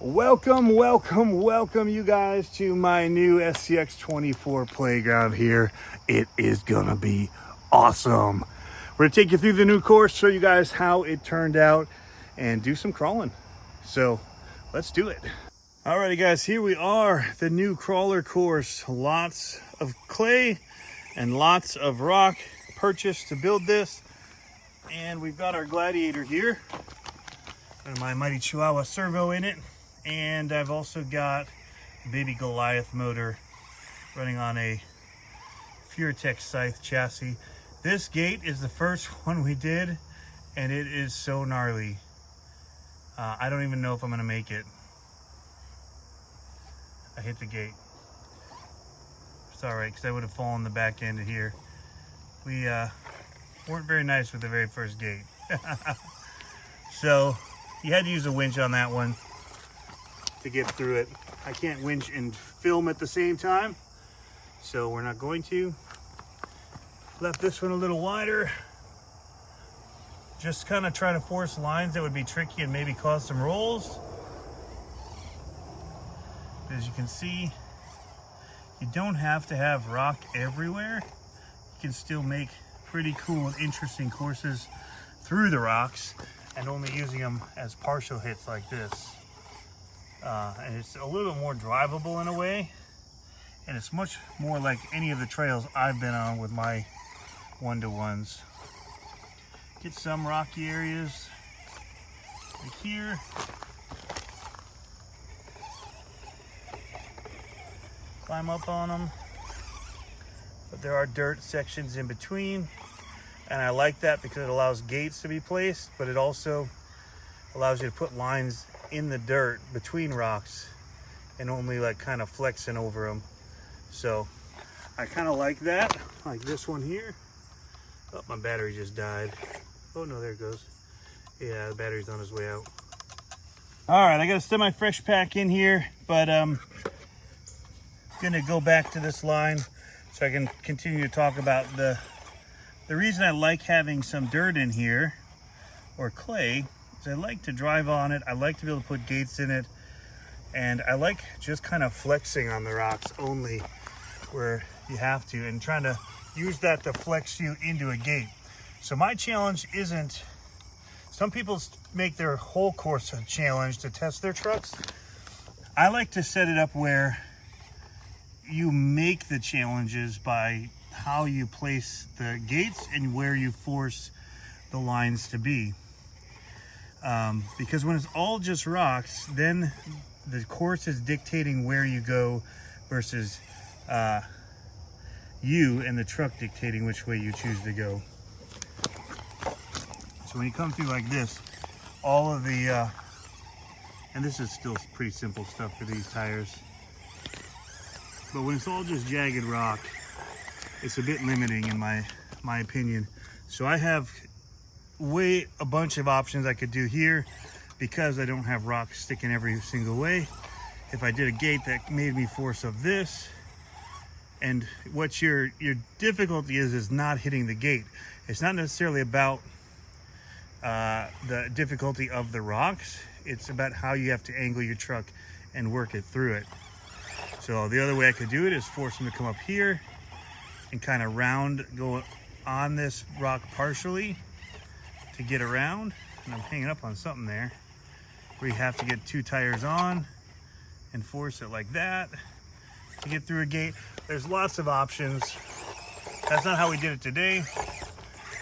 Welcome, welcome, welcome you guys to my new SCX24 playground here. It is gonna be awesome. We're gonna take you through the new course, show you guys how it turned out, and do some crawling. So let's do it. Alrighty guys, here we are, the new crawler course. Lots of clay and lots of rock purchased to build this. And we've got our Gladiator here, and my Mighty Chihuahua Servo in it. And I've also got babyGOLIATH motor running on a furitek Scythe chassis. This gate is the first one we did, and it is so gnarly. I don't even know if I'm gonna make it. I hit the gate. It's all right, because I would have fallen the back end of here. We weren't very nice with the very first gate. So you had to use a winch on that one to get through it. I can't winch and film at the same time, so we're not going to. Left this one a little wider. Just kind of try to force lines that would be tricky and maybe cause some rolls. As you can see, you don't have to have rock everywhere. You can still make pretty cool and interesting courses through the rocks and only using them as partial hits like this. And it's a little bit more drivable in a way, and it's much more like any of the trails I've been on with my one-to-ones. Get some rocky areas like here. Climb up on them, but there are dirt sections in between, and I like that because it allows gates to be placed, but it also allows you to put lines in the dirt between rocks and only like kind of flexing over them. So I kind of like that, like this one here. Oh, my battery just died. Oh no, there it goes. Yeah, the battery's on its way out. All right, I got a semi-fresh pack in here, but gonna go back to this line so I can continue to talk about the reason I like having some dirt in here, or clay, is I like to drive on it. I like to be able to put gates in it, and I like just kind of flexing on the rocks only where you have to, and trying to use that to flex you into a gate. So my challenge isn't, some people make their whole course a challenge to test their trucks. I like to set it up where you make the challenges by how you place the gates and where you force the lines to be. Because when it's all just rocks, then the course is dictating where you go versus you and the truck dictating which way you choose to go. So when you come through like this, all of the, and this is still pretty simple stuff for these tires, but when it's all just jagged rock, it's a bit limiting in my opinion. So I have a bunch of options I could do here because I don't have rock sticking every single way. If I did a gate that made me force of this, and what your difficulty is not hitting the gate. It's not necessarily about the difficulty of the rocks. It's about how you have to angle your truck and work it through it. So the other way I could do it is force them to come up here and kind of go on this rock partially to get around. And I'm hanging up on something there where you have to get two tires on and force it like that to get through a gate. There's lots of options. That's not how we did it today.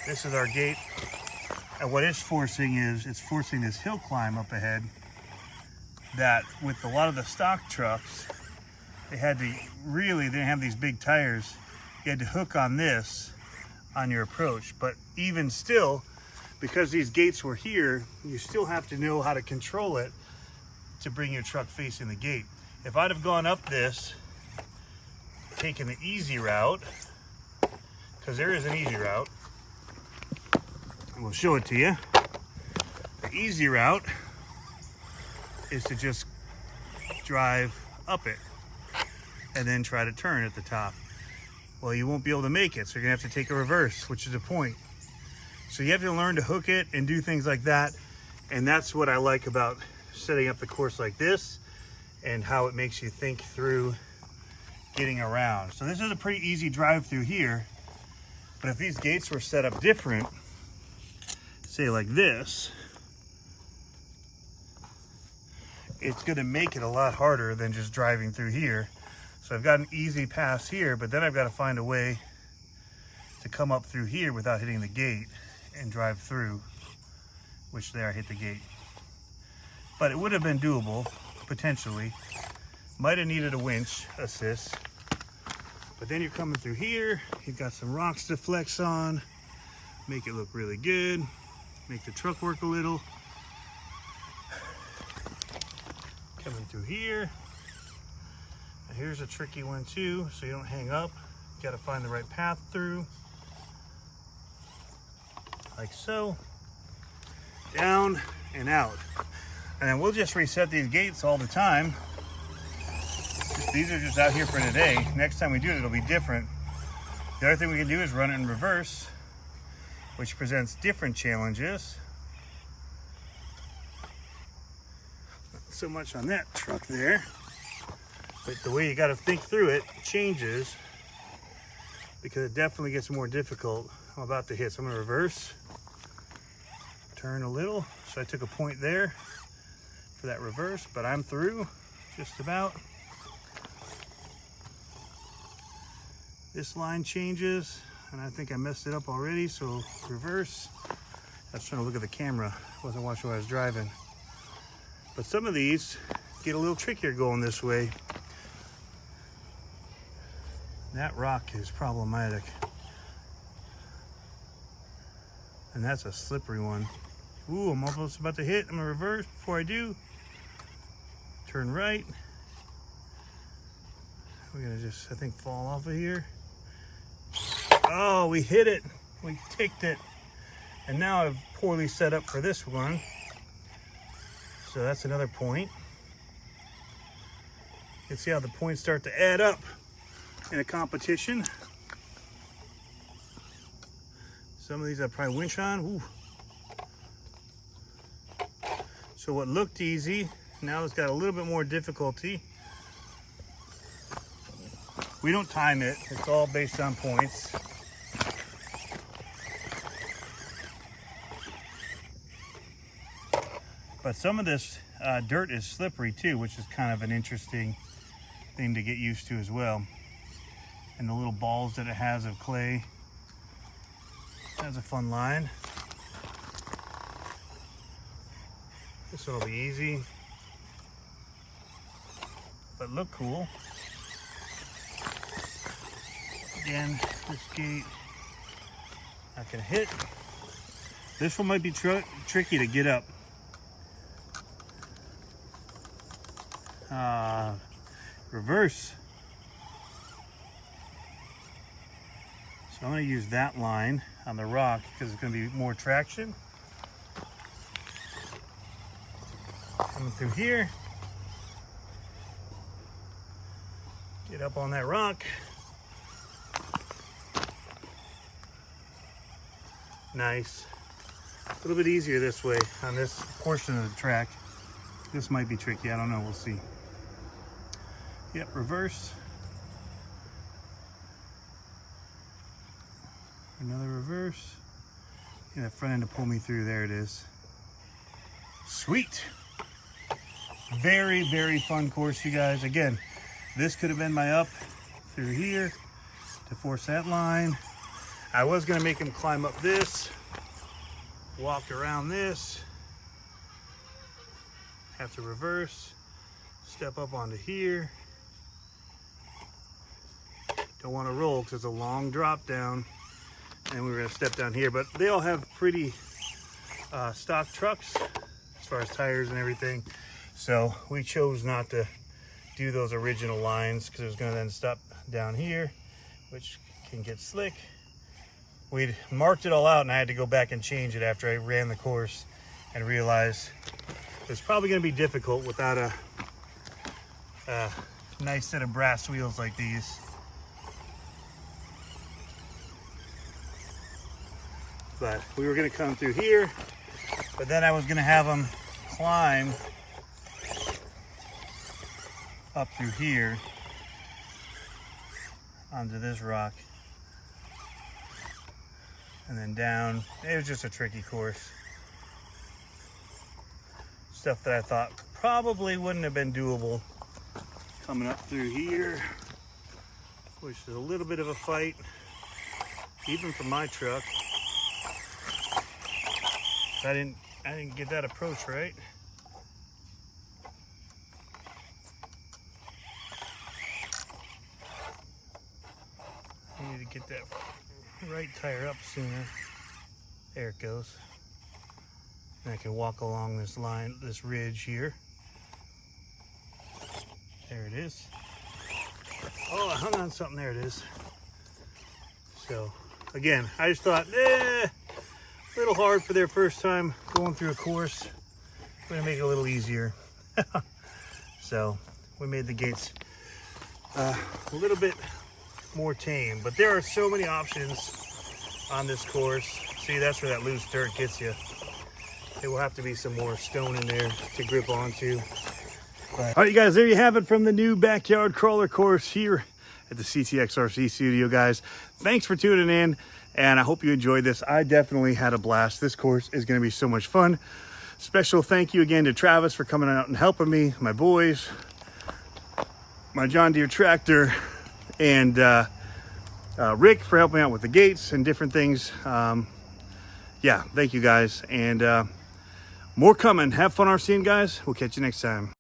This is our gate. And what it's forcing is, it's forcing this hill climb up ahead that with a lot of the stock trucks, they didn't have these big tires. You had to hook on this on your approach. But even still, because these gates were here, you still have to know how to control it to bring your truck facing the gate. If I'd have gone up this, taken the easy route, because there is an easy route, and we'll show it to you. The easy route is to just drive up it and then try to turn at the top. Well, you won't be able to make it, so you're gonna have to take a reverse, which is the point. So you have to learn to hook it and do things like that. And that's what I like about setting up the course like this and how it makes you think through getting around. So this is a pretty easy drive through here, but if these gates were set up different, say like this, it's going to make it a lot harder than just driving through here. So I've got an easy pass here, but then I've got to find a way to come up through here without hitting the gate and drive through, which there I hit the gate. But it would have been doable, potentially. Might have needed a winch assist. But then you're coming through here, you've got some rocks to flex on, make it look really good, make the truck work a little. Coming through here. Now here's a tricky one too, so you don't hang up. You gotta find the right path through. Like so. Down and out. And then we'll just reset these gates all the time. These are just out here for today. Next time we do it, it'll be different. The other thing we can do is run it in reverse, which presents different challenges. Not so much on that truck there, but the way you got to think through it changes, because it definitely gets more difficult. I'm about to hit, so I'm going to reverse, turn a little. So I took a point there for that reverse, but I'm through just about. This line changes, and I think I messed it up already, so reverse. I was trying to look at the camera, wasn't watching what I was driving. But some of these get a little trickier going this way. That rock is problematic. And that's a slippery one. Ooh, I'm almost about to hit. I'm gonna reverse before I do. Turn right. We're gonna just, I think, fall off of here. Oh, we hit it. We ticked it. And now I've poorly set up for this one. So that's another point. You can see how the points start to add up in a competition. Some of these I probably winch on. Ooh. So what looked easy, now it's got a little bit more difficulty. We don't time it, it's all based on points. But some of this dirt is slippery too, which is kind of an interesting thing to get used to as well. And the little balls that it has of clay. That's a fun line. This one will be easy, but look cool. Again, this gate, not gonna hit. This one might be tricky to get up. Reverse. So I'm gonna use that line on the rock because it's gonna be more traction. Coming through here. Get up on that rock. Nice. A little bit easier this way on this portion of the track. This might be tricky, I don't know, we'll see. Yep, reverse. Another reverse. And that front end to pull me through, there it is. Sweet. Very, very fun course, you guys. Again, this could have been my up through here to force that line. I was gonna make him climb up this, walk around this, have to reverse, step up onto here. Don't want to roll because it's a long drop down, and we're going to step down here. But they all have pretty stock trucks as far as tires and everything, so we chose not to do those original lines because it was going to then stop down here, which can get slick. We'd marked it all out, and I had to go back and change it after I ran the course and realized it's probably going to be difficult without a nice set of brass wheels like these. But we were going to come through here, but then I was going to have them climb up through here onto this rock and then down. It was just a tricky course. Stuff that I thought probably wouldn't have been doable. Coming up through here, which is a little bit of a fight, even for my truck. I didn't get that approach right. I need to get that right tire up sooner. There it goes. And I can walk along this line, this ridge here. There it is. Oh, I hung on something. There it is. So, again, I just thought, a little hard for their first time going through a course. We're gonna make it a little easier. So, we made the gates a little bit more tame, but there are so many options on this course. See, that's where that loose dirt gets you. There will have to be some more stone in there to grip onto. But, all right, you guys, there you have it from the new backyard crawler course here at the CCxRC studio, guys. Thanks for tuning in, and I hope you enjoyed this. I definitely had a blast. This course is going to be so much fun. Special thank you again to Travis for coming out and helping me, my boys, my John Deere tractor, and Rick for helping out with the gates and different things. Yeah, thank you guys, and more coming. Have fun RCing, guys. We'll catch you next time.